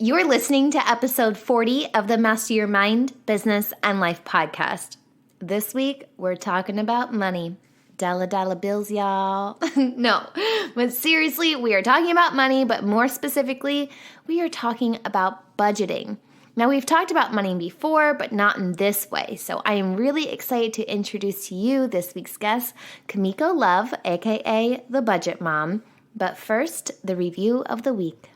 You're listening to episode 40 of the Master Your Mind, Business, and Life podcast. This week, we're talking about money. Dollar bills, y'all. No, but seriously, we are talking about money, but more specifically, we are talking about budgeting. Now, we've talked about money before, but not in this way. So I am really excited to introduce to you this week's guest, Kumiko Love, aka the Budget Mom. But first, the review of the week.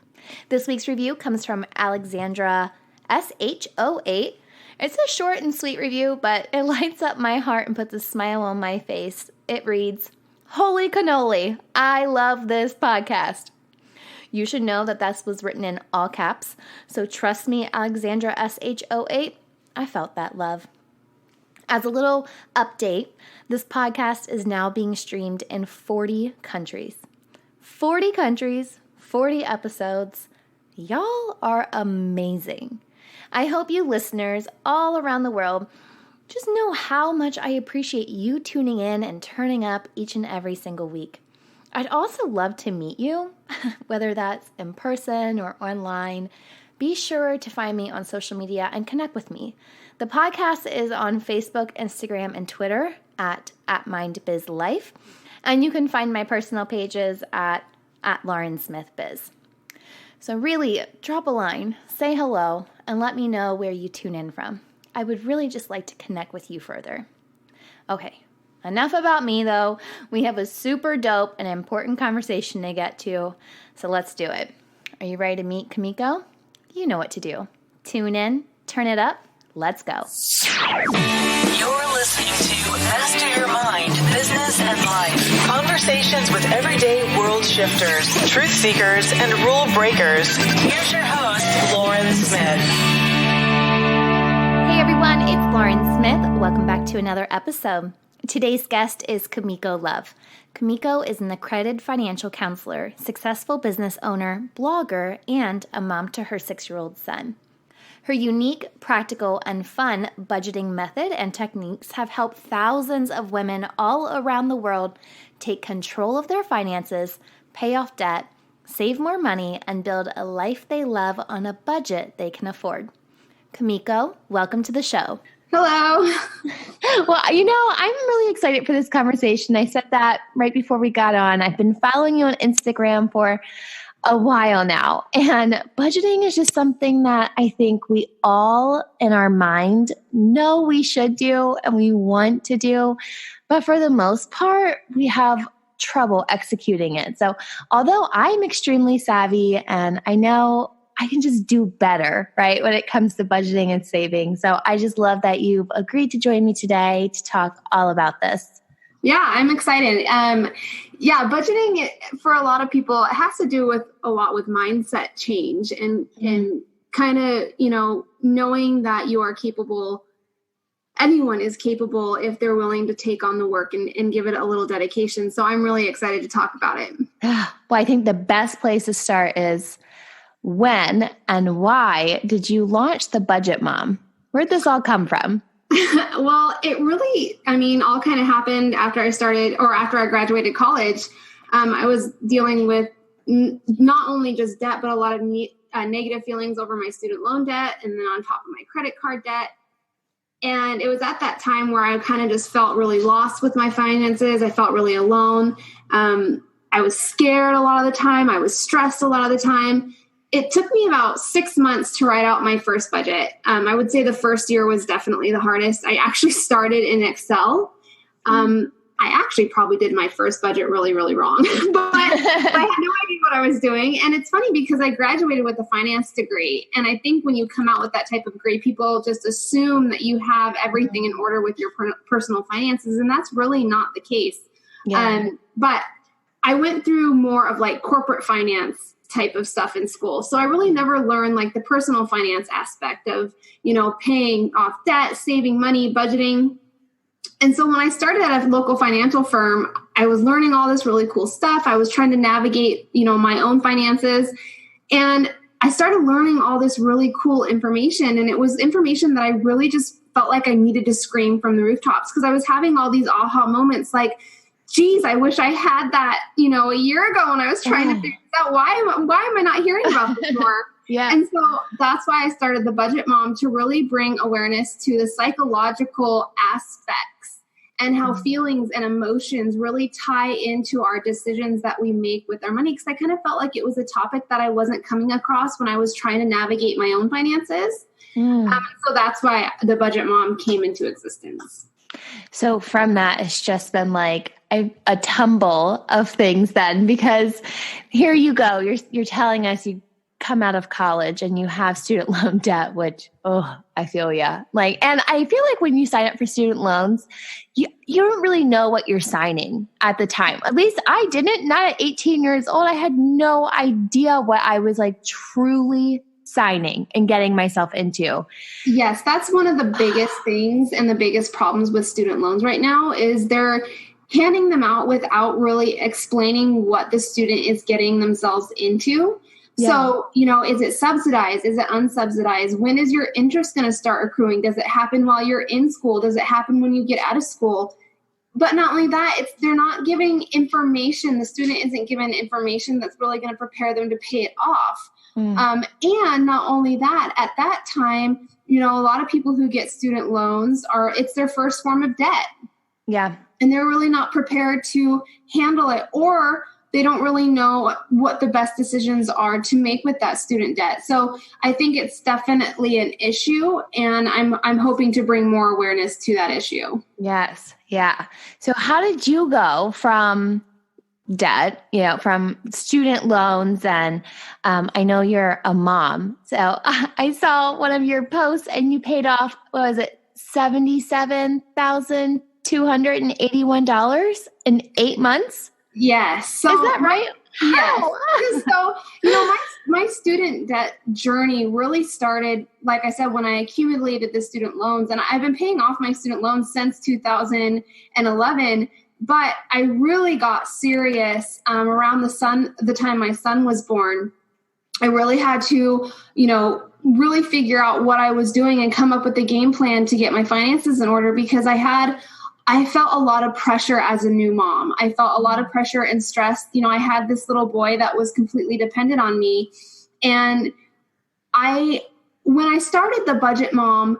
This week's review comes from Alexandra SH08. It's a short and sweet review, but it lights up my heart and puts a smile on my face. It reads, "Holy cannoli, I love this podcast." You should know that was written in all caps, so trust me, Alexandra SH08, I felt that love. As a little update, this podcast is now being streamed in 40 countries. 40 countries, 40 episodes. Y'all are amazing. I hope you listeners all around the world just know how much I appreciate you tuning in and turning up each and every single week. I'd also love to meet you, whether that's in person or online. Be sure to find me on social media and connect with me. The podcast is on Facebook, Instagram, and Twitter at MindBizLife. And you can find my personal pages at Lauren Smith Biz. So really, drop a line, say hello, and let me know where you tune in from. I would really just like to connect with you further. Okay, enough about me though. We have a super dope and important conversation to get to, so let's do it. Are you ready to meet Kumiko? You know what to do. Tune in, turn it up, let's go. You're listening to Master Your Mind, Business, and Life. Conversations with everyday world shifters, truth seekers, and rule breakers. Here's your host, Lauren Smith. Hey everyone, it's Lauren Smith. Welcome back to another episode. Today's guest is Kumiko Love. Kumiko is an accredited financial counselor, successful business owner, blogger, and a mom to her 6-year-old son. Her unique, practical, and fun budgeting method and techniques have helped thousands of women all around the world take control of their finances, pay off debt, save more money, and build a life they love on a budget they can afford. Kumiko, welcome to the show. Hello. Well, I'm really excited for this conversation. I said that right before we got on. I've been following you on Instagram for a while now, and budgeting is just something that I think we all in our mind know we should do and we want to do, but for the most part, we have trouble executing it. So although I'm extremely savvy and I know I can just do better, right, when it comes to budgeting and saving. So I just love that you've agreed to join me today to talk all about this. Yeah, I'm excited. Budgeting for a lot of people, it has to do with a lot with mindset change and kind of, knowing that you are capable. Anyone is capable if they're willing to take on the work and give it a little dedication. So I'm really excited to talk about it. Well, I think the best place to start is, when and why did you launch the Budget Mom? Where'd this all come from? Well, it really, all kind of happened after I graduated college. I was dealing with not only just debt, but a lot of negative feelings over my student loan debt and then on top of my credit card debt. And it was at that time where I kind of just felt really lost with my finances. I felt really alone. I was scared a lot of the time. I was stressed a lot of the time. It took me about 6 months to write out my first budget. I would say the first year was definitely the hardest. I actually started in Excel. I actually probably did my first budget really, really wrong, but I had no idea what I was doing. And it's funny because I graduated with a finance degree. And I think when you come out with that type of degree, people just assume that you have everything in order with your personal finances. And that's really not the case. Yeah. But I went through more of like corporate finance type of stuff in school. So I really never learned like the personal finance aspect of, paying off debt, saving money, budgeting. And so when I started at a local financial firm, I was learning all this really cool stuff. I was trying to navigate, my own finances. And I started learning all this really cool information. And it was information that I really just felt like I needed to scream from the rooftops because I was having all these aha moments like, geez, I wish I had that, a year ago when I was trying to figure out why am I not hearing about this more? Yeah. And so that's why I started the Budget Mom, to really bring awareness to the psychological aspects and how feelings and emotions really tie into our decisions that we make with our money. Because I kind of felt like it was a topic that I wasn't coming across when I was trying to navigate my own finances. So that's why the Budget Mom came into existence. So from that, it's just been like a tumble of things then, because here you go. You're telling us you come out of college and you have student loan debt, which, I feel ya. Like, and I feel like when you sign up for student loans, you don't really know what you're signing at the time. At least I didn't. Not at 18 years old. I had no idea what I was like truly signing and getting myself into. Yes, that's one of the biggest things and the biggest problems with student loans right now is they're handing them out without really explaining what the student is getting themselves into. Yeah. So, is it subsidized? Is it unsubsidized? When is your interest going to start accruing? Does it happen while you're in school? Does it happen when you get out of school? But not only that, they're not giving information. The student isn't given information that's really going to prepare them to pay it off. And not only that, at that time, a lot of people who get student loans it's their first form of debt. Yeah. And they're really not prepared to handle it, or they don't really know what the best decisions are to make with that student debt. So I think it's definitely an issue, and I'm hoping to bring more awareness to that issue. Yes. Yeah. So how did you go from debt, from student loans? And I know you're a mom. So I saw one of your posts and you paid off, what was it, $77,281 in 8 months? Yes. So, is that right? Yes. So, my student debt journey really started, like I said, when I accumulated the student loans, and I've been paying off my student loans since 2011. But I really got serious around the time my son was born. I really had to, really figure out what I was doing and come up with a game plan to get my finances in order, because I felt a lot of pressure as a new mom. I felt a lot of pressure and stress. I had this little boy that was completely dependent on me. And when I started the Budget Mom,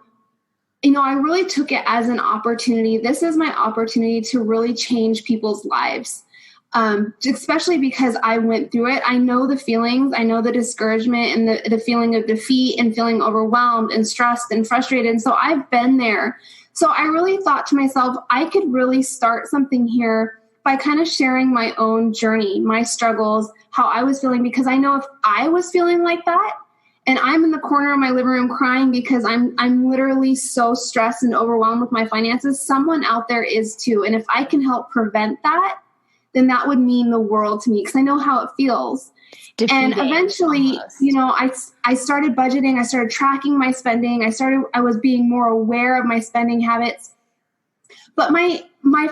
I really took it as an opportunity. This is my opportunity to really change people's lives, especially because I went through it. I know the feelings. I know the discouragement and the feeling of defeat and feeling overwhelmed and stressed and frustrated. And so I've been there. So I really thought to myself, I could really start something here by kind of sharing my own journey, my struggles, how I was feeling, because I know if I was feeling like that, and I'm in the corner of my living room crying because I'm literally so stressed and overwhelmed with my finances, someone out there is too. And if I can help prevent that, then that would mean the world to me, because I know how it feels. Defeating, and eventually, almost. I started budgeting. I started tracking my spending. I was being more aware of my spending habits. But my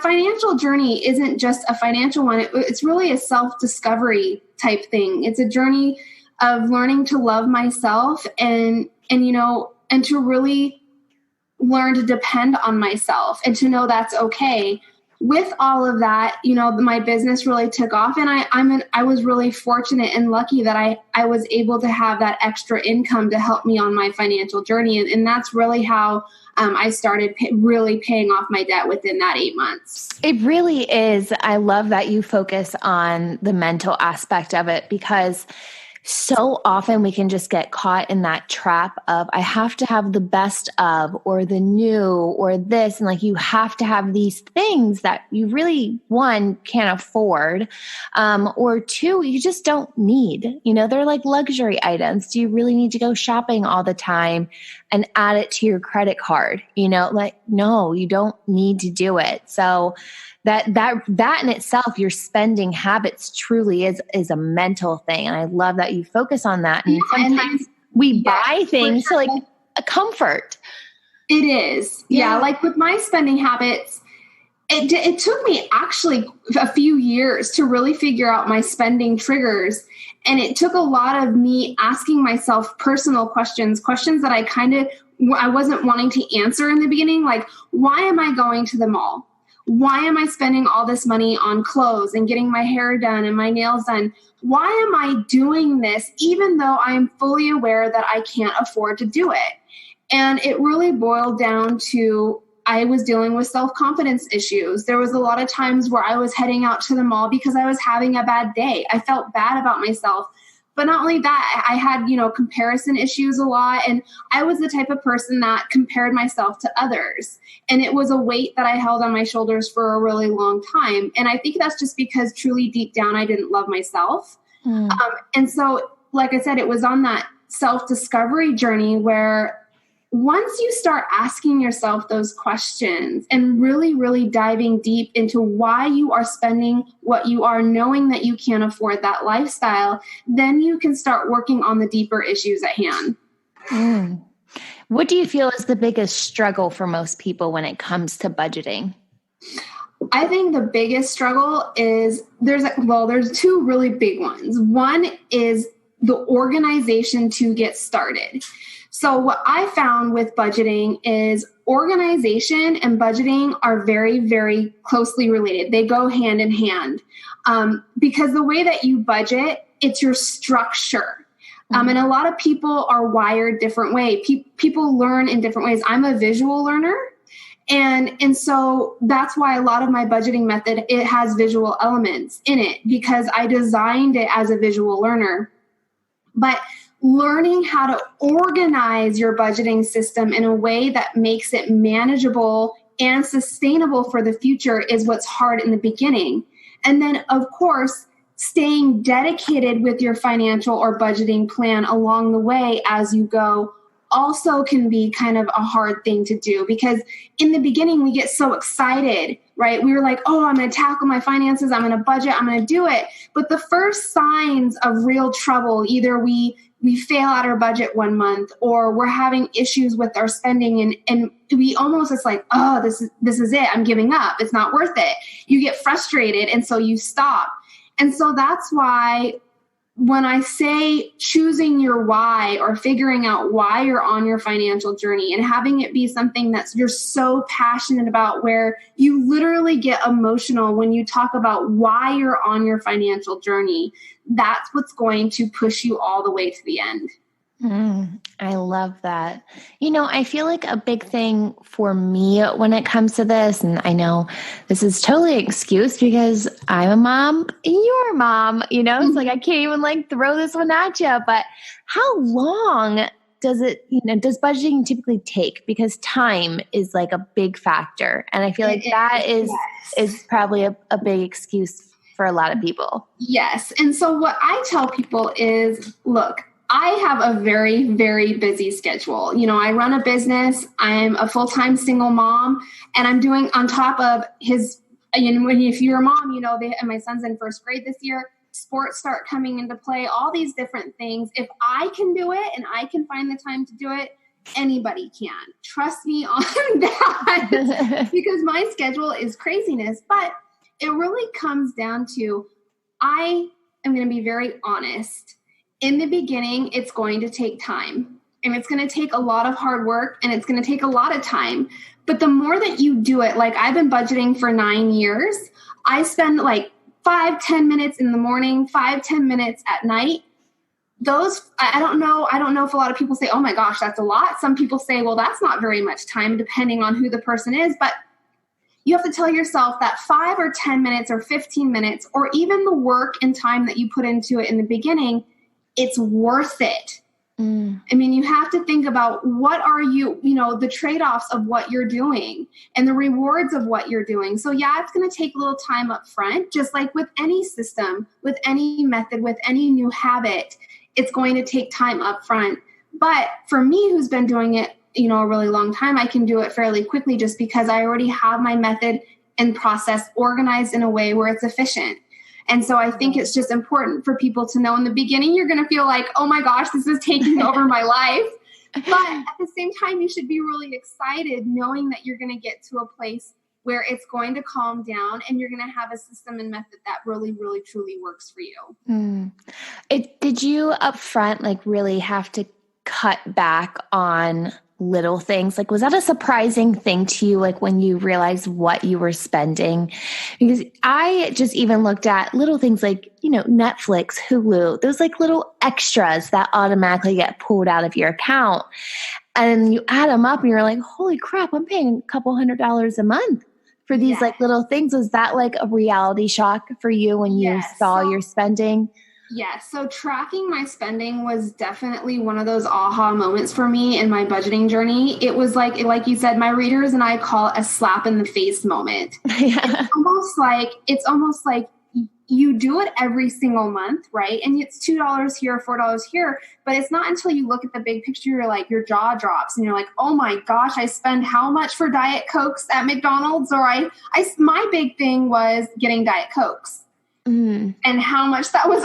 financial journey isn't just a financial one. It's really a self-discovery type thing. It's a journey of learning to love myself and to really learn to depend on myself and to know that's okay. With all of that, my business really took off, and I was really fortunate and lucky that I was able to have that extra income to help me on my financial journey. And that's really how I started really paying off my debt within that 8 months. It really is. I love that you focus on the mental aspect of it, because so often we can just get caught in that trap of, I have to have the best of, or the new, or this. And like, you have to have these things that you really, one, can't afford, or two, you just don't need. They're like luxury items. Do you really need to go shopping all the time and add it to your credit card? No, you don't need to do it. So that in itself, your spending habits truly is a mental thing. And I love that you focus on that. And sometimes we buy things to like a comfort. It is. Yeah. Like with my spending habits, it took me actually a few years to really figure out my spending triggers. And it took a lot of me asking myself personal questions that I wasn't wanting to answer in the beginning. Like, why am I going to the mall? Why am I spending all this money on clothes and getting my hair done and my nails done? Why am I doing this even though I'm fully aware that I can't afford to do it? And it really boiled down to I was dealing with self-confidence issues. There was a lot of times where I was heading out to the mall because I was having a bad day. I felt bad about myself. But not only that, I had, comparison issues a lot. And I was the type of person that compared myself to others. And it was a weight that I held on my shoulders for a really long time. And I think that's just because truly deep down, I didn't love myself. And so, like I said, it was on that self-discovery journey where once you start asking yourself those questions and really, really diving deep into why you are spending what you are, knowing that you can't afford that lifestyle, then you can start working on the deeper issues at hand. What do you feel is the biggest struggle for most people when it comes to budgeting? I think the biggest struggle is there's two really big ones. One is the organization to get started. So what I found with budgeting is organization and budgeting are very, very closely related. They go hand in hand because the way that you budget, it's your structure. And a lot of people are wired different way. People learn in different ways. I'm a visual learner. And so that's why a lot of my budgeting method, it has visual elements in it because I designed it as a visual learner. But learning how to organize your budgeting system in a way that makes it manageable and sustainable for the future is what's hard in the beginning. And then, of course, staying dedicated with your financial or budgeting plan along the way as you go also can be kind of a hard thing to do because in the beginning we get so excited, right? We were like, oh, I'm going to tackle my finances. I'm going to budget. I'm going to do it. But the first signs of real trouble, either we fail at our budget one month or we're having issues with our spending and we almost, it's like, oh, this is it. I'm giving up. It's not worth it. You get frustrated. And so you stop. And so that's why when I say choosing your why or figuring out why you're on your financial journey and having it be something that you're so passionate about where you literally get emotional when you talk about why you're on your financial journey, that's what's going to push you all the way to the end. I love that. I feel like a big thing for me when it comes to this, and I know this is totally an excuse because I'm a mom and you're a mom, it's like I can't even throw this one at you, but how long does does budgeting typically take? Because time is like a big factor. And I feel like that is probably a big excuse for a lot of people. Yes. And so what I tell people is, look, I have a very, very busy schedule. I run a business. I'm a full-time single mom, and I'm doing on top of his, if you're a mom, and my son's in first grade this year, sports start coming into play, all these different things. If I can do it and I can find the time to do it, anybody can. Trust me on that because my schedule is craziness. But it really comes down to, I am going to be very honest. In the beginning, it's going to take time and it's going to take a lot of hard work and it's going to take a lot of time. But the more that you do it, like I've been budgeting for 9 years, I spend 5-10 minutes in the morning, 5-10 minutes at night. Those, I don't know if a lot of people say, oh my gosh, that's a lot. Some people say, well, that's not very much time depending on who the person is. But you have to tell yourself that 5 or 10 minutes or 15 minutes, or even the work and time that you put into it in the beginning, it's worth it. I mean, you have to think about what are you, the trade-offs of what you're doing and the rewards of what you're doing. So yeah, it's going to take a little time up front, just like with any system, with any method, with any new habit, it's going to take time up front. But for me, who's been doing it, a really long time, I can do it fairly quickly just because I already have my method and process organized in a way where it's efficient. And so I think it's just important for people to know in the beginning, you're going to feel like, oh my gosh, this is taking over my life. But at the same time, you should be really excited knowing that you're going to get to a place where it's going to calm down and you're going to have a system and method that really, really, truly works for you. Did you up front really have to cut back on little things? Like, was that a surprising thing to you, like when you realized what you were spending? Because I just even looked at little things like, Netflix, Hulu, those like little extras that automatically get pulled out of your account. And you add them up and you're like, holy crap, I'm paying a couple $100s a month for these like little things. Was that like a reality shock for you when you saw your spending? Yes. So tracking my spending was definitely one of those aha moments for me in my budgeting journey. It was like you said, my readers and I call it a slap in the face moment. Yeah. It's almost like you do it every single month, right? And it's $2 here, $4 here, but it's not until you look at the big picture, you're like, your jaw drops and you're like, oh my gosh, I spend how much for Diet Cokes at McDonald's? Or my big thing was getting Diet Cokes. And how much that was.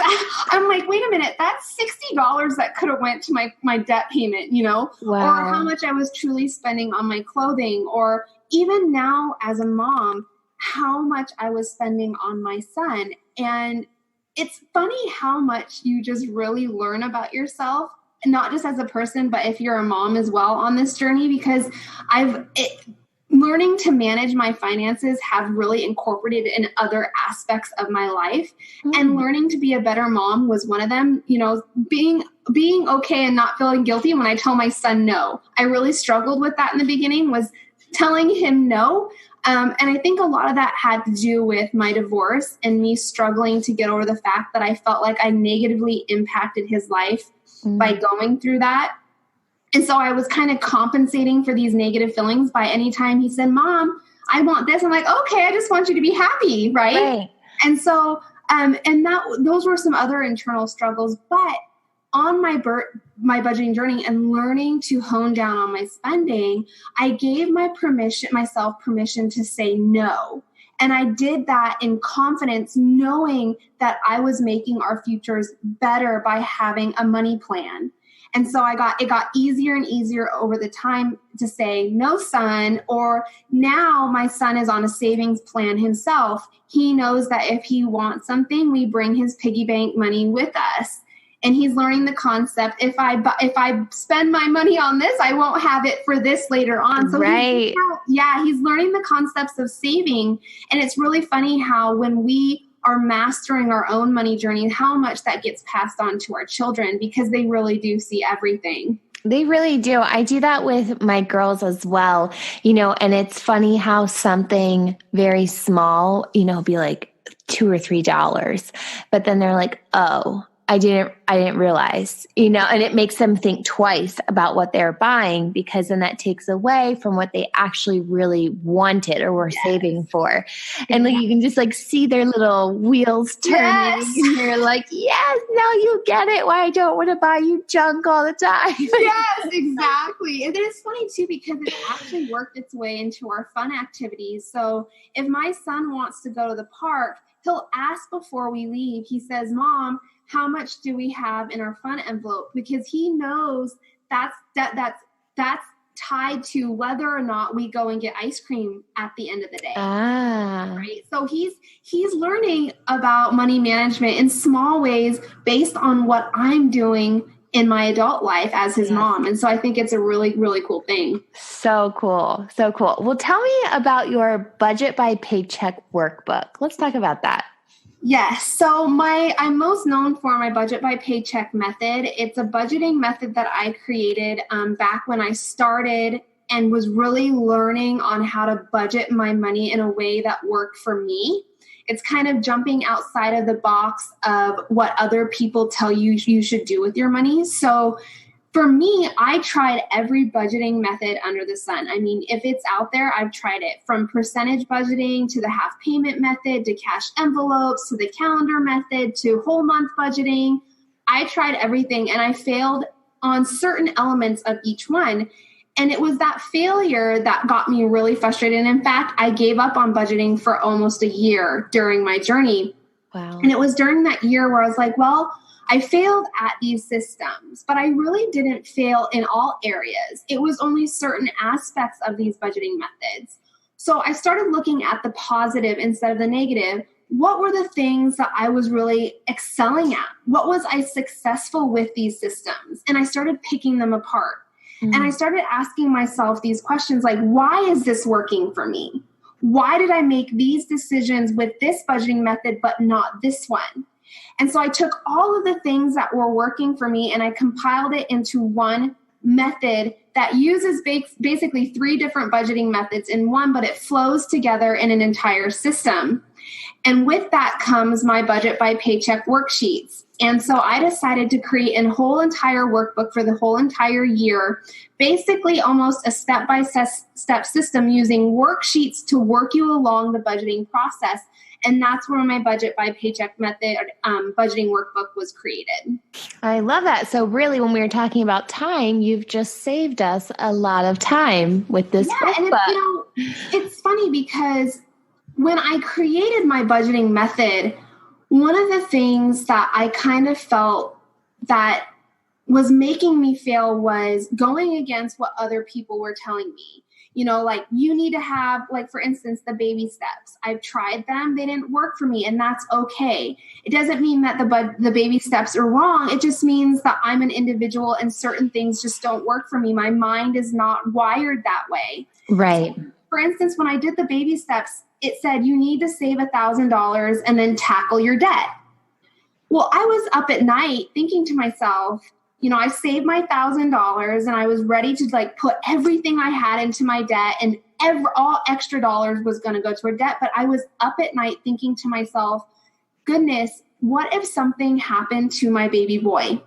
I'm like, wait a minute, that's $60 that could have went to my debt payment, Wow. Or how much I was truly spending on my clothing, or even now as a mom, how much I was spending on my son. And it's funny how much you just really learn about yourself, not just as a person, but if you're a mom as well on this journey, because learning to manage my finances have really incorporated in other aspects of my life. And learning to be a better mom was one of them, being okay and not feeling guilty when I tell my son no. I really struggled with that in the beginning, was telling him no. And I think a lot of that had to do with my divorce and me struggling to get over the fact that I felt like I negatively impacted his life by going through that. And so I was kind of compensating for these negative feelings by any time he said, Mom, I want this. I'm like, okay, I just want you to be happy. Right. And so, those were some other internal struggles, but on my budgeting journey and learning to hone down on my spending, I gave myself permission to say no. And I did that in confidence, knowing that I was making our futures better by having a money plan. And so it got easier and easier over the time to say, no, son, or now my son is on a savings plan himself. He knows that if he wants something, we bring his piggy bank money with us. And he's learning the concept. If I spend my money on this, I won't have it for this later on. So he's learning the concepts of saving. And it's really funny how when we are mastering our own money journey, how much that gets passed on to our children, because they really do see everything. They really do. I do that with my girls as well, and it's funny how something very small, be like $2 or $3, but then they're like, oh, I didn't realize, and it makes them think twice about what they're buying, because then that takes away from what they actually really wanted or were saving for. And like, you can just like see their little wheels turning and you're like, yes, now you get it. Why I don't want to buy you junk all the time. Yes, exactly. And it's funny too, because it actually worked its way into our fun activities. So if my son wants to go to the park, he'll ask before we leave. He says, Mom, how much do we have in our fun envelope? Because he knows that's tied to whether or not we go and get ice cream at the end of the day. Right. So he's learning about money management in small ways based on what I'm doing in my adult life as his mom. And so I think it's a really, really cool thing. So cool. So cool. Well, tell me about your budget by paycheck workbook. Let's talk about that. Yes. So I'm most known for my budget by paycheck method. It's a budgeting method that I created back when I started and was really learning on how to budget my money in a way that worked for me. It's kind of jumping outside of the box of what other people tell you you should do with your money. So for me, I tried every budgeting method under the sun. I mean, if it's out there, I've tried it, from percentage budgeting to the half payment method to cash envelopes to the calendar method to whole month budgeting. I tried everything and I failed on certain elements of each one. And it was that failure that got me really frustrated. And in fact, I gave up on budgeting for almost a year during my journey. Wow. And it was during that year where I was like, well, I failed at these systems, but I really didn't fail in all areas. It was only certain aspects of these budgeting methods. So I started looking at the positive instead of the negative. What were the things that I was really excelling at? What was I successful with these systems? And I started picking them apart. And I started asking myself these questions like, why is this working for me? Why did I make these decisions with this budgeting method, but not this one? And so I took all of the things that were working for me and I compiled it into one method that uses basically 3 different budgeting methods in one, but it flows together in an entire system. And with that comes my budget by paycheck worksheets. And so I decided to create a whole entire workbook for the whole entire year, basically almost a step-by-step system using worksheets to work you along the budgeting process. And that's where my budget by paycheck method budgeting workbook was created. I love that. So really, when we were talking about time, you've just saved us a lot of time with this workbook. And it's funny because when I created my budgeting method, one of the things that I kind of felt that was making me fail was going against what other people were telling me. Like you need to have, like, for instance, the baby steps. I've tried them. They didn't work for me, and that's okay. It doesn't mean that the baby steps are wrong. It just means that I'm an individual and certain things just don't work for me. My mind is not wired that way. Right. So, for instance, when I did the baby steps, it said you need to save $1,000 and then tackle your debt. Well, I was up at night thinking to myself, I saved my $1,000 and I was ready to put everything I had into my debt, and all extra dollars was going to go toward debt. But I was up at night thinking to myself, goodness, what if something happened to my baby boy?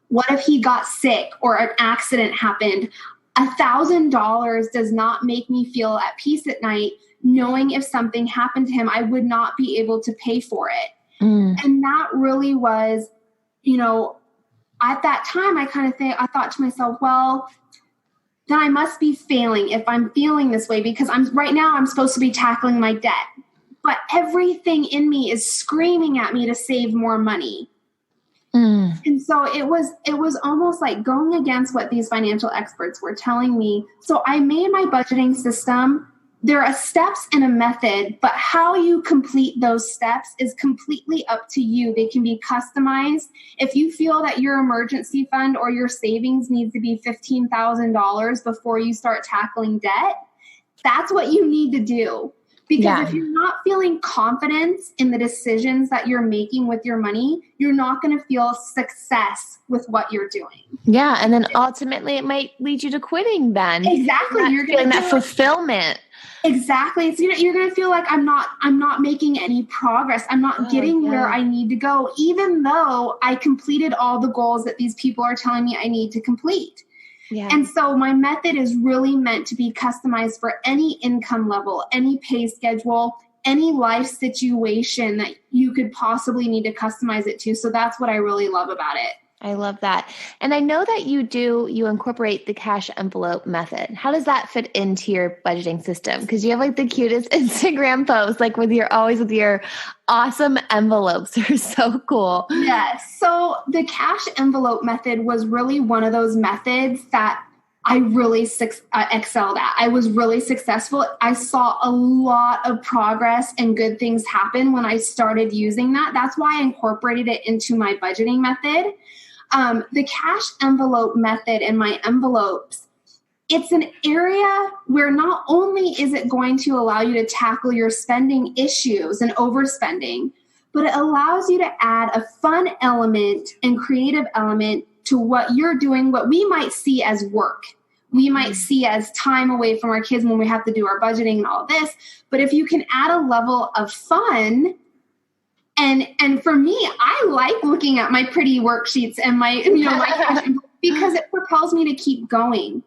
What if he got sick or an accident happened? $1,000 does not make me feel at peace at night, knowing if something happened to him, I would not be able to pay for it. And that really was, at that time, I thought to myself, well, then I must be failing if I'm feeling this way, because right now I'm supposed to be tackling my debt, but everything in me is screaming at me to save more money. And so it was almost like going against what these financial experts were telling me. So I made my budgeting system. There are steps and a method, but how you complete those steps is completely up to you. They can be customized. If you feel that your emergency fund or your savings needs to be $15,000 before you start tackling debt, that's what you need to do. Because if you're not feeling confidence in the decisions that you're making with your money, you're not going to feel success with what you're doing. Yeah. And then ultimately it might lead you to quitting then. Exactly. You're feeling that fulfillment. Exactly. So you're going to feel like I'm not making any progress. I'm not getting where I need to go, even though I completed all the goals that these people are telling me I need to complete. Yeah. And so my method is really meant to be customized for any income level, any pay schedule, any life situation that you could possibly need to customize it to. So that's what I really love about it. I love that. And I know that you incorporate the cash envelope method. How does that fit into your budgeting system? Because you have the cutest Instagram posts, with your awesome envelopes. They're so cool. Yes. So the cash envelope method was really one of those methods that I really excelled at. I was really successful. I saw a lot of progress and good things happen when I started using that. That's why I incorporated it into my budgeting method. The cash envelope method in my envelopes, it's an area where not only is it going to allow you to tackle your spending issues and overspending, but it allows you to add a fun element and creative element to what you're doing, what we might see as work. We might see as time away from our kids when we have to do our budgeting and all this. But if you can add a level of fun, and for me, I like looking at my pretty worksheets and my because it propels me to keep going.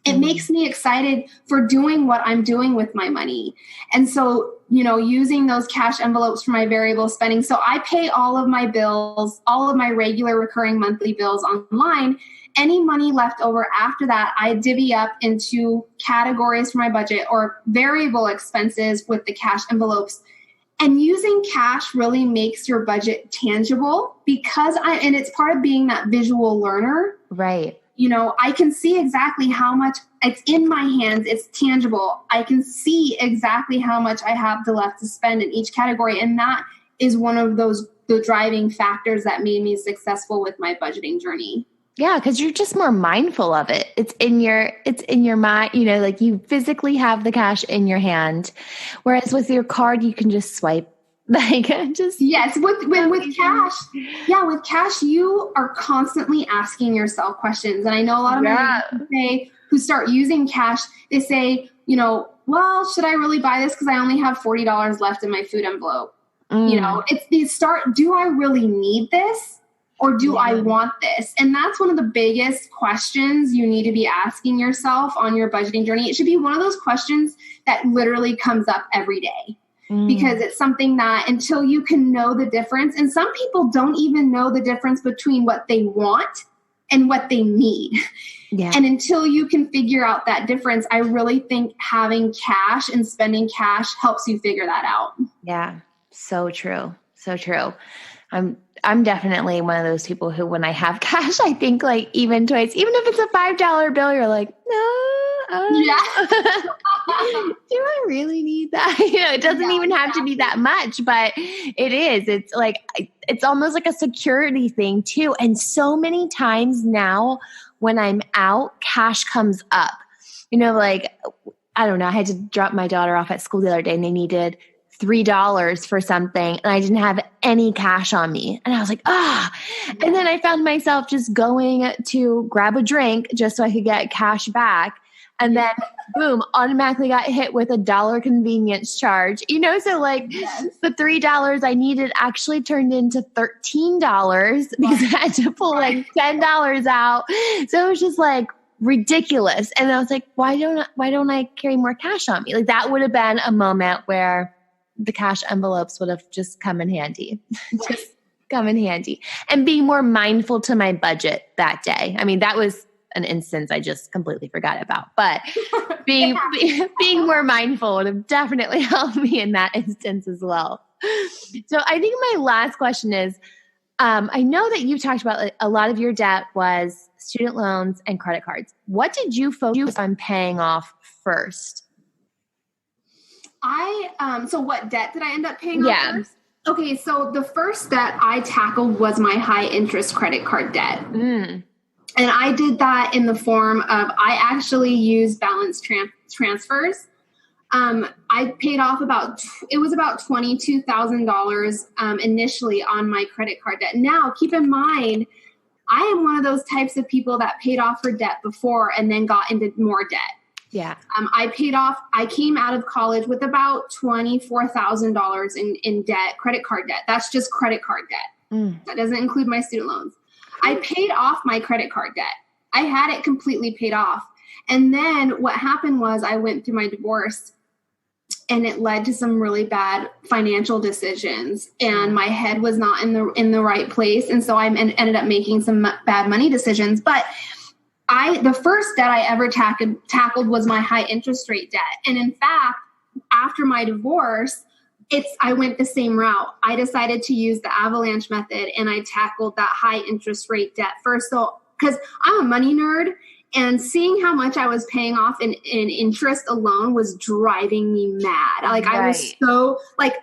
It makes me excited for doing what I'm doing with my money. And so, using those cash envelopes for my variable spending. So I pay all of my bills, all of my regular recurring monthly bills online. Any money left over after that, I divvy up into categories for my budget or variable expenses with the cash envelopes. And using cash really makes your budget tangible and it's part of being that visual learner. Right. I can see exactly how much it's in my hands. It's tangible. I can see exactly how much I have left to spend in each category. And that is one of the driving factors that made me successful with my budgeting journey. Yeah, because you're just more mindful of it. It's in your mind, like you physically have the cash in your hand. Whereas with your card, you can just swipe. Like just Yes, with cash, with cash, you are constantly asking yourself questions. And I know a lot of my who start using cash, they say, well, should I really buy this because I only have $40 left in my food envelope? Do I really need this? Or do I want this? And that's one of the biggest questions you need to be asking yourself on your budgeting journey. It should be one of those questions that literally comes up every day. Because it's something that until you can know the difference, and some people don't even know the difference between what they want and what they need. Yeah. And until you can figure out that difference, I really think having cash and spending cash helps you figure that out. Yeah. So true. So true. I'm definitely one of those people who, when I have cash, I think like even twice, even if it's a $5 bill, you're like, no. Do I really need that? It doesn't even have to be that much, but it is. It's like, it's almost like a security thing too. And so many times now when I'm out, cash comes up, like, I don't know. I had to drop my daughter off at school the other day and they needed $3 for something and I didn't have any cash on me. And I was like, And then I found myself just going to grab a drink just so I could get cash back. And then boom, automatically got hit with $1 convenience charge, so like the $3 I needed actually turned into $13 because I had to pull like $10 out. So it was just like ridiculous. And I was like, why don't I carry more cash on me? Like that would have been a moment where the cash envelopes would have just come in handy. Just come in handy. And being more mindful to my budget that day. I mean, that was an instance I just completely forgot about, but being more mindful would have definitely helped me in that instance as well. So I think my last question is, I know that you talked about a lot of your debt was student loans and credit cards. What did you focus on paying off first? So what debt did I end up paying off first? Okay, so the first debt I tackled was my high interest credit card debt. And I did that in the form of, I actually used balance transfers. I paid off about $22,000 initially on my credit card debt. Now, keep in mind, I am one of those types of people that paid off her debt before and then got into more debt. Yeah. I came out of college with about $24,000 in debt, credit card debt. That's just credit card debt. That doesn't include my student loans. I paid off my credit card debt. I had it completely paid off. And then what happened was I went through my divorce and it led to some really bad financial decisions and my head was not in the right place. And so I ended up making some bad money decisions. But the first debt I ever tackled was my high interest rate debt. And in fact, after my divorce, I went the same route. I decided to use the avalanche method and I tackled that high interest rate debt first. So, because I'm a money nerd and seeing how much I was paying off in interest alone was driving me mad. Like I was so like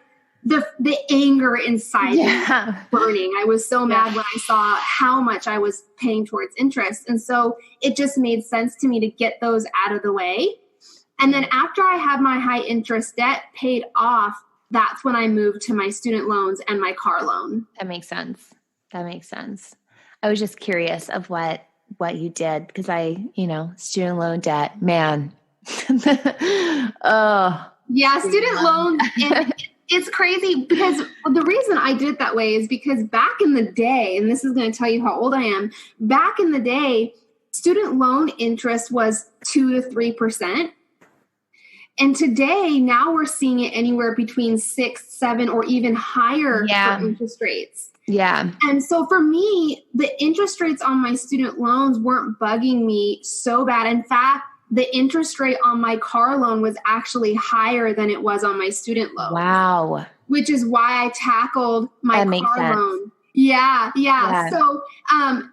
the anger inside me was burning. I was so mad when I saw how much I was paying towards interest. And so it just made sense to me to get those out of the way. And then after I had my high interest debt paid off, that's when I moved to my student loans and my car loan. That makes sense. I was just curious of what you did because student loan debt, man. Yeah, student loans. It's crazy because the reason I did it that way is because back in the day, and this is going to tell you how old I am, back in the day, student loan interest was 2 to 3%. And today, now we're seeing it anywhere between 6, 7, or even higher for interest rates. Yeah. And so for me, the interest rates on my student loans weren't bugging me so bad. In fact, the interest rate on my car loan was actually higher than it was on my student loan. Wow. Which is why I tackled my car loan. Yeah. So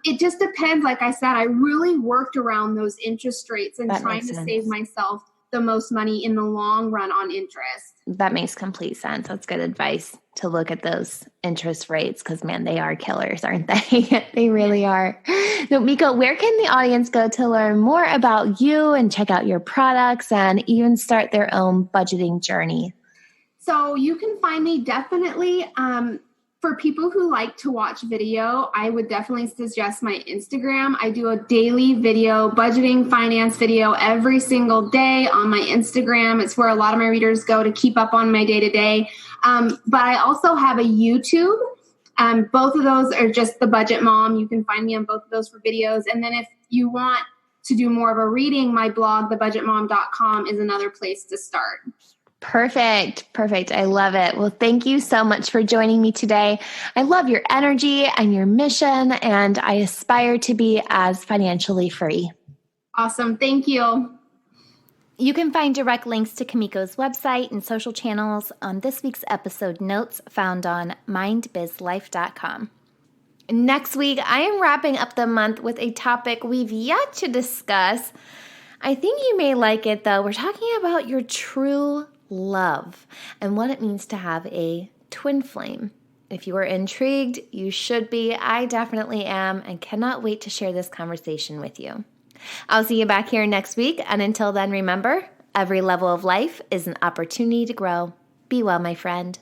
it just depends. Like I said, I really worked around those interest rates and trying to save myself the most money in the long run on interest. That makes complete sense. That's good advice to look at those interest rates because, man, they are killers, aren't they? They really are. So, Miko, where can the audience go to learn more about you and check out your products and even start their own budgeting journey? So you can find me definitely for people who like to watch video. I would definitely suggest my Instagram. I do a daily video, budgeting, finance video every single day on my Instagram. It's where a lot of my readers go to keep up on my day-to-day. But I also have a YouTube. Both of those are just The Budget Mom. You can find me on both of those for videos. And then if you want to do more of a reading, my blog, thebudgetmom.com, is another place to start. Perfect. I love it. Well, thank you so much for joining me today. I love your energy and your mission, and I aspire to be as financially free. Awesome. Thank you. You can find direct links to Kumiko's website and social channels on this week's episode notes found on mindbizlife.com. Next week, I am wrapping up the month with a topic we've yet to discuss. I think you may like it, though. We're talking about your true love and what it means to have a twin flame. If you are intrigued, you should be. I definitely am and cannot wait to share this conversation with you. I'll see you back here next week. And until then, remember, every level of life is an opportunity to grow. Be well, my friend.